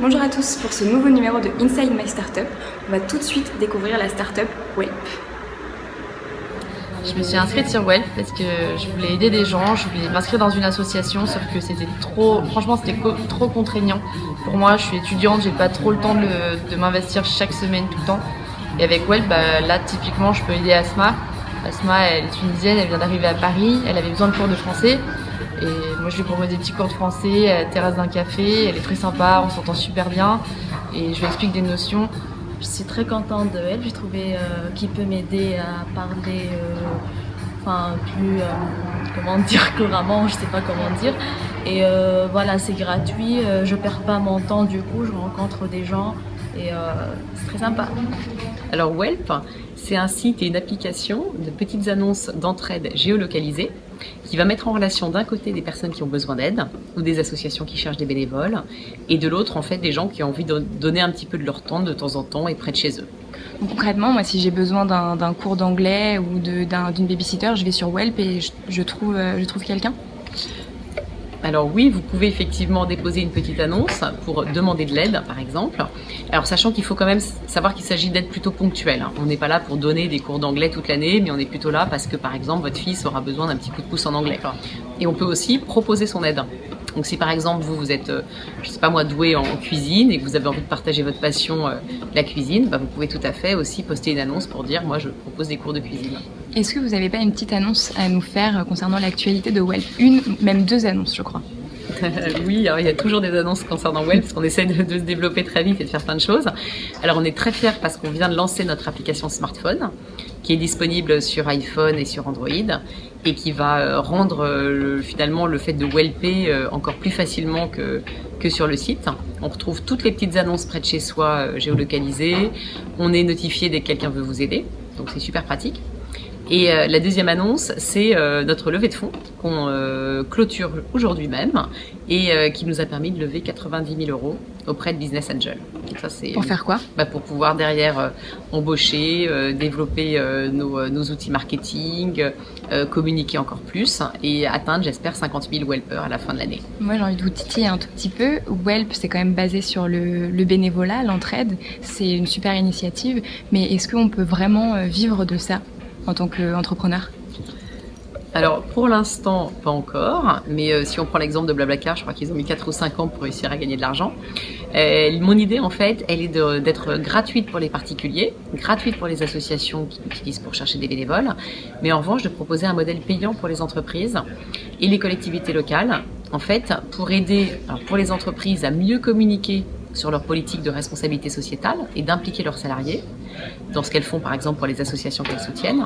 Bonjour à tous, pour ce nouveau numéro de Inside My Startup, on va tout de suite découvrir la startup Welp. Je me suis inscrite sur Welp parce que je voulais aider des gens, je voulais m'inscrire dans une association, sauf que c'était trop contraignant. Pour moi, je suis étudiante, j'ai pas trop le temps de m'investir chaque semaine tout le temps. Et avec Welp, là typiquement, je peux aider Asma. Asma, elle est tunisienne, elle vient d'arriver à Paris, elle avait besoin de cours de français. Et moi, je lui propose des petits cours de français à la terrasse d'un café. Elle est très sympa, on s'entend super bien. Et je lui explique des notions. Je suis très contente de elle. J'ai trouvé qu'il peut m'aider à parler comment dire couramment, je sais pas comment dire. Et voilà, c'est gratuit. Je perds pas mon temps du coup. Je rencontre des gens et c'est très sympa. Alors Welp, c'est un site et une application de petites annonces d'entraide géolocalisées qui va mettre en relation d'un côté des personnes qui ont besoin d'aide ou des associations qui cherchent des bénévoles et de l'autre en fait des gens qui ont envie de donner un petit peu de leur temps de temps en temps et près de chez eux. Donc, concrètement, moi si j'ai besoin d'un cours d'anglais ou d'une babysitter, je vais sur Welp et je trouve quelqu'un. Alors oui, vous pouvez effectivement déposer une petite annonce pour demander de l'aide, par exemple. Alors sachant qu'il faut quand même savoir qu'il s'agit d'aides plutôt ponctuelles. On n'est pas là pour donner des cours d'anglais toute l'année, mais on est plutôt là parce que, par exemple, votre fils aura besoin d'un petit coup de pouce en anglais. Et on peut aussi proposer son aide. Donc si par exemple vous êtes, je sais pas moi, doué en cuisine et que vous avez envie de partager votre passion, la cuisine, vous pouvez tout à fait aussi poster une annonce pour dire moi je propose des cours de cuisine. Est-ce que vous n'avez pas une petite annonce à nous faire concernant l'actualité de Welp? Une, même deux annonces je crois. Oui, alors il y a toujours des annonces concernant Welp parce qu'on essaie de se développer très vite et de faire plein de choses. Alors on est très fiers parce qu'on vient de lancer notre application smartphone qui est disponible sur iPhone et sur Android et qui va rendre finalement le fait de welper encore plus facilement que sur le site. On retrouve toutes les petites annonces près de chez soi géolocalisées. On est notifié dès que quelqu'un veut vous aider, donc c'est super pratique. Et la deuxième annonce, c'est notre levée de fonds qu'on clôture aujourd'hui même et qui nous a permis de lever 90 000 € auprès de Business Angel. Donc ça, c'est pour faire quoi? Pour pouvoir derrière embaucher, développer nos outils marketing, communiquer encore plus et atteindre, j'espère, 50 000 Welpers à la fin de l'année. Moi, j'ai envie de vous titiller un tout petit peu. Welp, c'est quand même basé sur le bénévolat, l'entraide. C'est une super initiative, mais est-ce qu'on peut vraiment vivre de ça en tant qu'entrepreneur? Alors pour l'instant pas encore, mais si on prend l'exemple de Blablacar, je crois qu'ils ont mis 4 ou 5 ans pour réussir à gagner de l'argent. Mon idée en fait, elle est d'être gratuite pour les particuliers, gratuite pour les associations qui l'utilisent pour chercher des bénévoles, mais en revanche de proposer un modèle payant pour les entreprises et les collectivités locales, en fait pour aider pour les entreprises à mieux communiquer sur leur politique de responsabilité sociétale et d'impliquer leurs salariés dans ce qu'elles font par exemple pour les associations qu'elles soutiennent.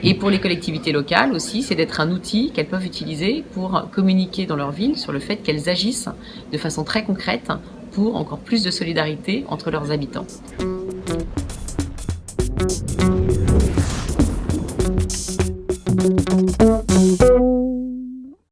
Et pour les collectivités locales aussi, c'est d'être un outil qu'elles peuvent utiliser pour communiquer dans leur ville sur le fait qu'elles agissent de façon très concrète pour encore plus de solidarité entre leurs habitants.